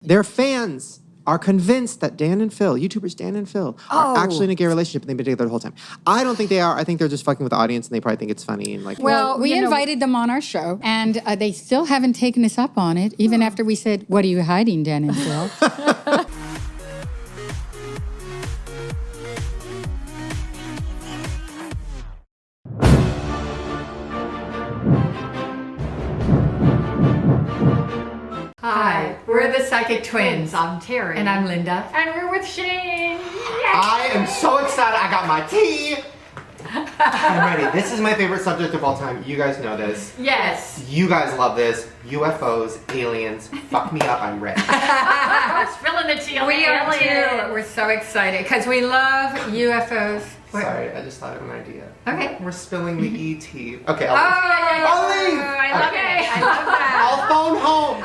Their fans are convinced that Dan and Phil, YouTubers Dan and Phil, are actually in a gay relationship and they've been together the whole time. I don't think they are. I think they're just fucking with the audience and they probably think it's funny. And like, well, we invited them on our show and they still haven't taken us up on it, even after we said, what are you hiding, Dan and Phil? Hi, we're the Psychic Twins. I'm Terry. And I'm Linda. And we're with Shane. I am so excited. I got my tea. I'm ready. This is my favorite subject of all time. You guys know this. Yes. You guys love this. UFOs, aliens. Fuck me up. I'm ready. Spilling the tea on We the are alien. too. We're so excited because we love UFOs. Sorry, I just thought of an idea. Okay. We're spilling the ET. Okay, Oh, I'll leave. I love it. I love that. I'll phone home.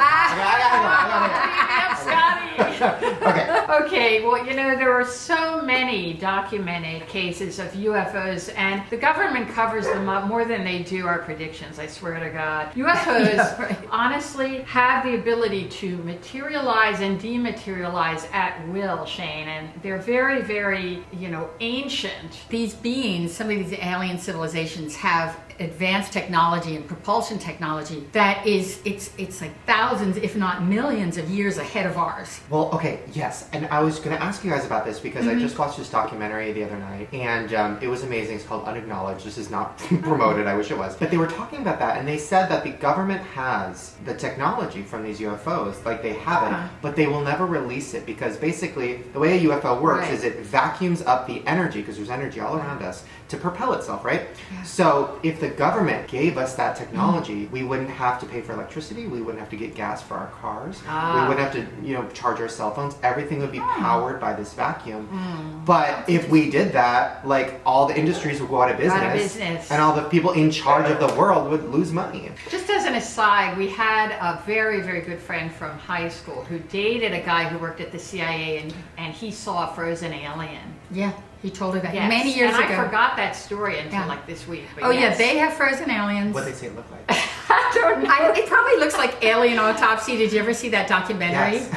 Scotty. Okay. Okay, well, you know, there are so many documented cases of UFOs, and the government covers them up more than they do our predictions, I swear to God. UFOs, honestly, have the ability to materialize and dematerialize at will, Shane, and they're very, very, you know, ancient. These beings, some of these alien civilizations have advanced technology and propulsion technology that is, it's like thousands, if not millions of years ahead of ours. Well, okay, yes, and I was going to ask you guys about this because I just watched this documentary the other night, and it was amazing. It's called Unacknowledged. This is not promoted. I wish it was. But they were talking about that, and they said that the government has the technology from these UFOs, like they have it, but they will never release it because basically the way a UFO works is it vacuums up the energy, because there's energy all around us, to propel itself, right? Yeah. So if the government gave us that technology, we wouldn't have to pay for electricity, we wouldn't have to get gas for our cars, we wouldn't have to, you know, charge our cell phones, everything would be powered by this vacuum. But if we did that, like, all the industries would go out of business, and all the people in charge of the world would lose money. Just as an aside, we had a very, very good friend from high school who dated a guy who worked at the CIA, and he saw a frozen alien. Yeah, he told her that Yes. many years ago. And I forgot that story until like this week. But Oh yeah, they have frozen aliens. What they say it look like? I don't know. It probably looks like Alien Autopsy. Did you ever see that documentary? Yes.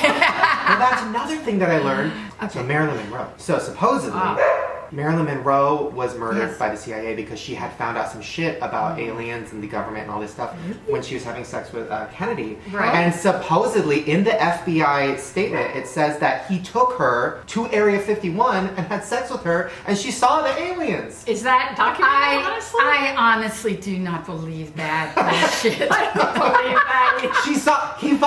Well, that's another thing that I learned. So Marilyn Monroe. So supposedly, Marilyn Monroe was murdered by the CIA because she had found out some shit about aliens and the government and all this stuff when she was having sex with Kennedy. Right. And supposedly in the FBI statement, it says that he took her to Area 51 and had sex with her, and she saw the aliens. Is that documented, honestly? I honestly do not believe that bullshit. I don't believe that. She saw, she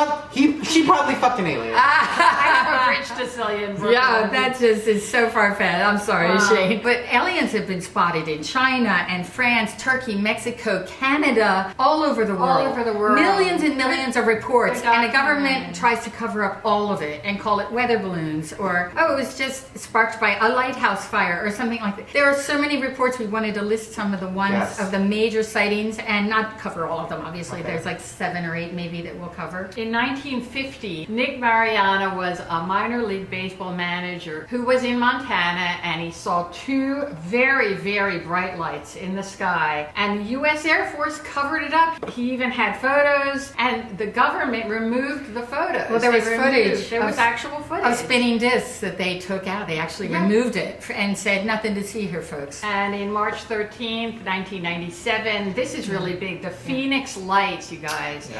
probably fucked an alien. I have a rich Sicilian. Yeah, that just is so far-fetched. I'm sorry, Shane. But aliens have been spotted in China and France, Turkey, Mexico, Canada, all over the world. All over the world. Millions and millions of reports. And the government tries to cover up all of it and call it weather balloons or, oh, it was just sparked by a lighthouse fire or something like that. There are so many reports. We wanted to list some of the ones of the major sightings and not cover all of them, obviously. There's like 7 or 8 maybe that we'll cover. In 1950, Nick Mariano was a minor league baseball manager who was in Montana, and he saw 2 very, very bright lights in the sky, and the U.S. Air Force covered it up. He even had photos, and the government removed the photos. Well, there was footage. There was actual footage of spinning discs that they took out. They actually removed it and said nothing to see here, folks. And in March 13th, 1997, this is really big, the Phoenix Lights, you guys.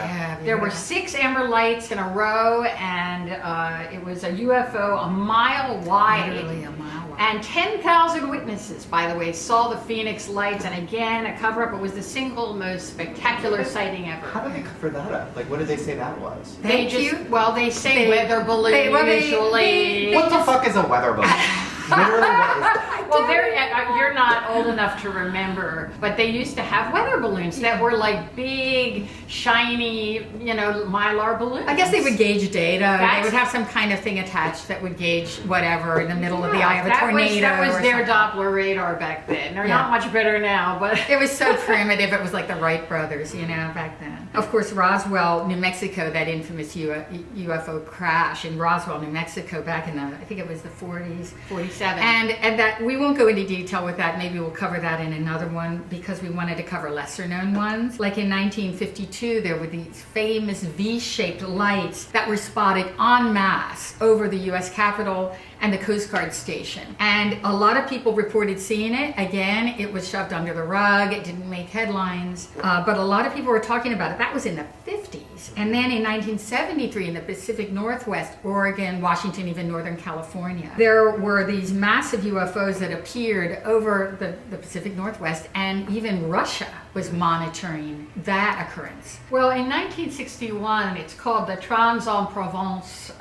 There were 6 amber lights in a row, and it was a UFO a mile wide. Literally a mile wide. And 10,000 witnesses, by the way, saw the Phoenix Lights, and again, a cover-up. It was the single most spectacular sighting ever. How did they cover that up? Like, what did they say that was? They say weather balloon usually. What the fuck is a weather balloon? Literally, what is that? Well, you're not old enough to remember, but they used to have weather balloons that were like big, shiny, you know, mylar balloons. I guess they would gauge data. They would have some kind of thing attached that would gauge whatever in the middle of the eye of a tornado. That was their Doppler radar back then. They're not much better now, but it was so primitive. It was like the Wright brothers, you know, back then. Of course, Roswell, New Mexico, that infamous UFO crash in Roswell, New Mexico, back in the, I think it was the 40s, 47, and that we we won't go into detail with that. Maybe we'll cover that in another one because we wanted to cover lesser known ones. Like in 1952, there were these famous V-shaped lights that were spotted en masse over the U.S. Capitol and the Coast Guard station. And a lot of people reported seeing it. Again, it was shoved under the rug. It didn't make headlines. But a lot of people were talking about it. That was in the 50s. And then in 1973, in the Pacific Northwest, Oregon, Washington, even Northern California, there were these massive UFOs that appeared over the Pacific Northwest, and even Russia was monitoring that occurrence. Well, in 1961, it's called the Trans-en-Provence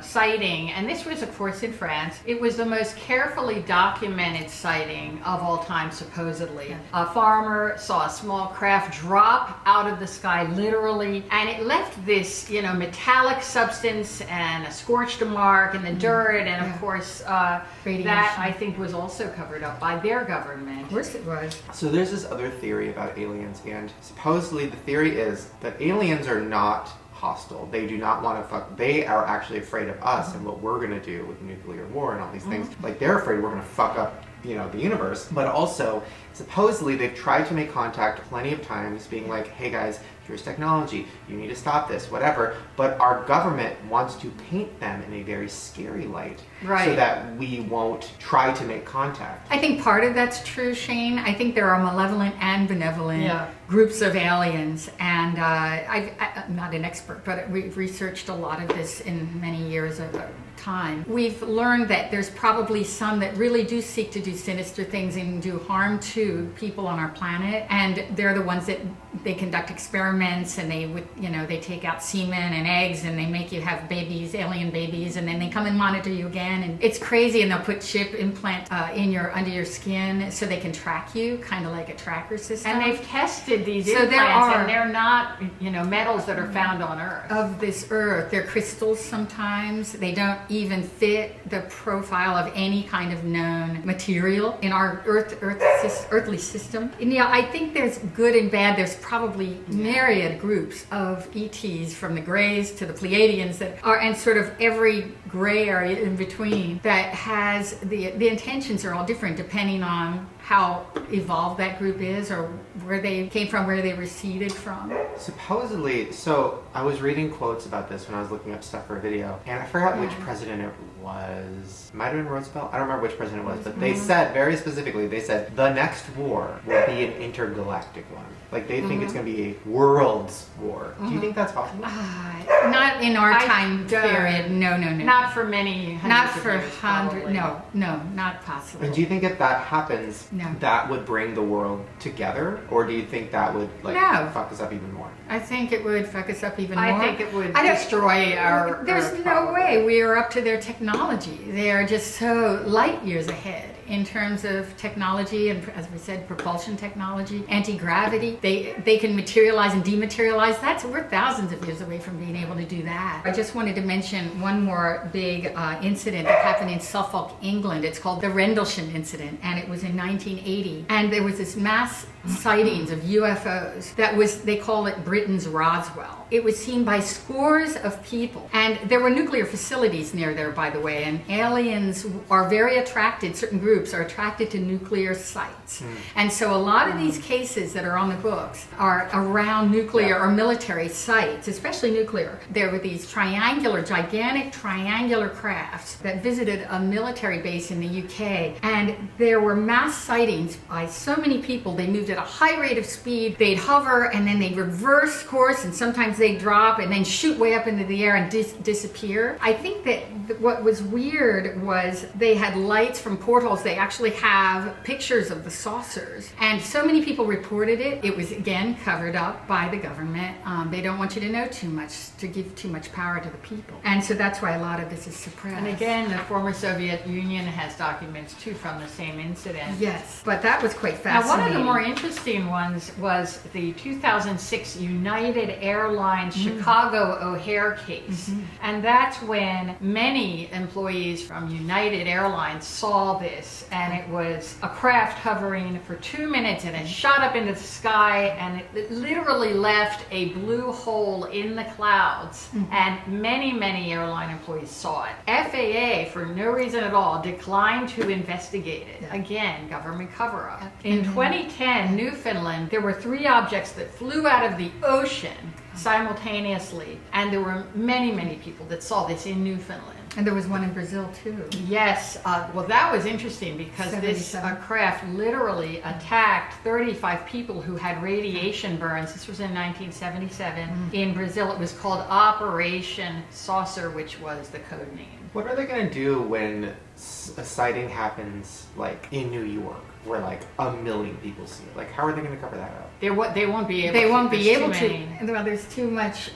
sighting, and this was, of course, in France. It was the most carefully documented sighting of all time, supposedly. A farmer saw a small craft drop out of the sky, literally, and it left this, metallic substance and a scorched mark in the dirt, and of course, that I think was also covered up by their government. Of course it was. So there's this other theory about aliens, and supposedly the theory is that aliens are not hostile. They do not want to fuck. They are actually afraid of us and what we're going to do with nuclear war and all these things. Like, they're afraid we're going to fuck up, the universe. But also, supposedly, they've tried to make contact plenty of times, being like, hey guys, here's technology, you need to stop this, whatever. But our government wants to paint them in a very scary light, right, so that we won't try to make contact. I think part of that's true, Shane. I think there are malevolent and benevolent groups of aliens, and I'm not an expert, but we've researched a lot of this in many years of time. We've learned that there's probably some that really do seek to do sinister things and do harm to people on our planet, and they're the ones that they conduct experiments, and they take out semen and eggs, and they make you have babies, alien babies, and then they come and monitor you again, and it's crazy. And they'll put chip implant under your skin so they can track you, kind of like a tracker system. And they've tested these implants, and they're not metals that are found on Earth. Of this Earth, they're crystals sometimes. They don't even fit the profile of any kind of known material in our earthly system. And I think there's good and bad. There's probably myriad groups of ETs, from the Greys to the Pleiadians, that are, and sort of every gray area in between, that has the intentions are all different depending on how evolved that group is, or where they came from, where they receded from. Supposedly, so I was reading quotes about this when I was looking up stuff for a video, and I forgot which president it was. It might have been Roosevelt. I don't remember which president it was, but they said, very specifically, they said, the next war will be an intergalactic one. Like, they think it's going to be a world's war. Do you think that's possible? Not in our time period. No. Not for many. Not for hundreds. No, not possible. And do you think if that happens, that would bring the world together? Or do you think that would fuck us up even more? I think it would fuck us up even more. I think it would destroy our There's Earth, no probably. way we are up to their technology. They are just so light years ahead in terms of technology, and as we said, propulsion technology, anti-gravity. They can materialize and dematerialize. We're thousands of years away from being able to do that. I just wanted to mention one more big incident that happened in Suffolk, England. It's called the Rendlesham incident, and it was in 1980. And there was this mass sightings of UFOs they call it Britain's Roswell. It was seen by scores of people, and there were nuclear facilities near there, by the way, and aliens are very attracted, certain groups are attracted to nuclear sites. And so a lot of these cases that are on the books are around nuclear or military sites, especially nuclear. There were these gigantic triangular crafts that visited a military base in the UK, and there were mass sightings by so many people. They moved at a high rate of speed. They'd hover, and then they'd reverse course, and sometimes they'd drop and then shoot way up into the air and disappear. I think that what was weird was they had lights from portholes. They actually have pictures of the saucers, and so many people reported it. It was, again, covered up by the government. They don't want you to know too much, to give too much power to the people, and so that's why a lot of this is suppressed. And again, the former Soviet Union has documents too from the same incident. Yes, but that was quite fascinating. Now, one of the more interesting ones was the 2006 United Airlines Chicago O'Hare case. And that's when many employees from United Airlines saw this this, and it was a craft hovering for 2 minutes, and it shot up into the sky, and it literally left a blue hole in the clouds, and many airline employees saw it. FAA, for no reason at all, declined to investigate it. Again, government cover-up. In 2010, Newfoundland, there were 3 objects that flew out of the ocean simultaneously, and there were many people that saw this in Newfoundland. And there was one in Brazil too. Yes, well, that was interesting because this 77. craft literally attacked 35 people who had radiation burns. This was in 1977 in Brazil. It was called Operation Saucer, which was the code name. What are they going to do when a sighting happens, like, in New York, where, like, 1 million people see it? Like, how are they going to cover that up? They won't be able. They won't be There's able too to. many. Well, there's too much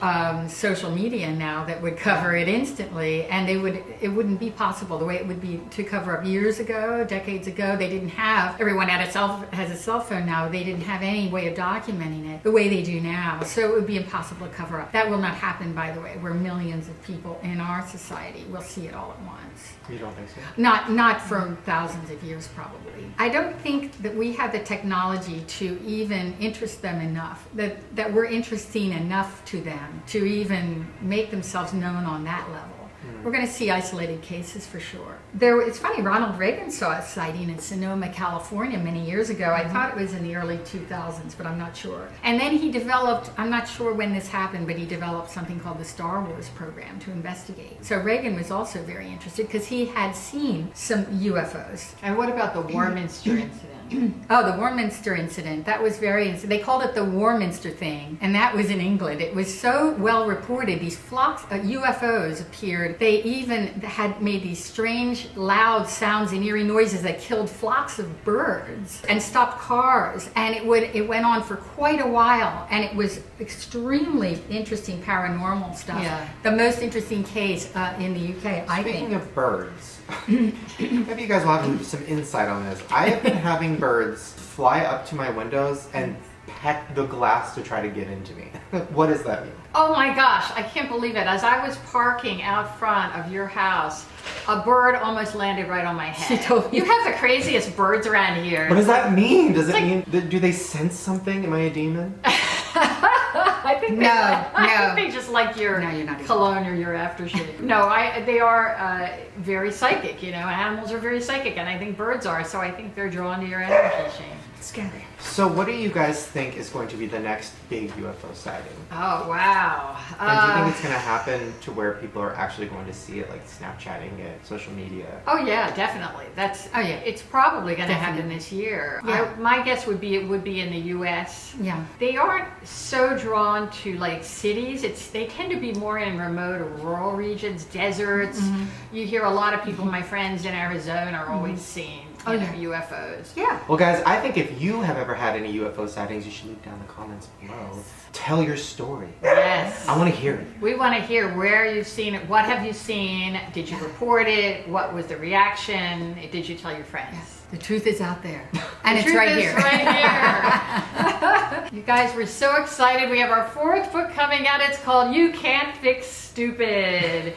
social media now that would cover it instantly, and it wouldn't be possible the way it would be to cover up years ago, decades ago. They didn't have, everyone has a cell phone now. They didn't have any way of documenting it the way they do now, so it would be impossible to cover up. That will not happen, by the way, where millions of people in our society will see it all at once. You don't think so? Not for thousands of years, probably. I don't think that we have the technology to even interest them enough, that we're interesting enough to them to even make themselves known on that level. We're going to see isolated cases for sure. It's funny, Ronald Reagan saw a sighting in Sonoma, California many years ago. I thought it was in the early 2000s, but I'm not sure. And then he developed, I'm not sure when this happened, but he developed something called the Star Wars program to investigate. So Reagan was also very interested because he had seen some UFOs. And what about the Warminster incident? Oh, the Warminster incident. That was they called it the Warminster thing, and that was in England. It was so well reported. These flocks of UFOs appeared. They even had made these strange, loud sounds and eerie noises that killed flocks of birds and stopped cars. And it went on for quite a while, and it was extremely interesting paranormal stuff. Yeah. The most interesting case in the UK, I think. Speaking of birds, maybe you guys will have some insight on this. I have been having birds fly up to my windows and peck the glass to try to get into me. What does that mean? Oh my gosh, I can't believe it. As I was parking out front of your house, a bird almost landed right on my head. She told me. You have the craziest birds around here. What does that mean? Does it mean, do they sense something? Am I a demon? I think I think they just like your No, you're not cologne or your aftershave. No, they are very psychic. Animals are very psychic, and I think birds are. So I think they're drawn to your energy, Shane. Scary. So what do you guys think is going to be the next big UFO sighting? Oh wow! And do you think it's going to happen to where people are actually going to see it, like Snapchatting it, social media? Oh yeah, definitely. It's probably going to happen this year. Yeah. My guess would be it would be in the U.S. Yeah. They aren't so drawn to like cities. They tend to be more in remote or rural regions, deserts. You hear a lot of people, my friends in Arizona, are always seeing UFOs. Yeah. Well, guys, I think if you have ever had any UFO sightings, you should leave down in the comments below. Tell your story. Yes. I want to hear it. We want to hear where you've seen it. What have you seen? Did you report it? What was the reaction? Did you tell your friends? The truth is out there. And it's Truth right is here. right here. You guys, we're so excited. We have our 4th book coming out. It's called You Can't Fix Stupid.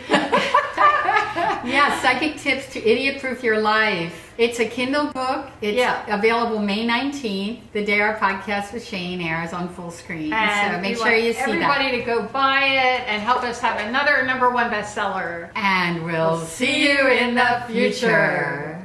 Yeah, Psychic Tips to Idiot-Proof Your Life. It's a Kindle book. It's available May 19th, the day our podcast with Shane airs on Fullscreen. And so make sure you see that. everybody to go buy it and help us have another #1 bestseller. And we'll see you in the future.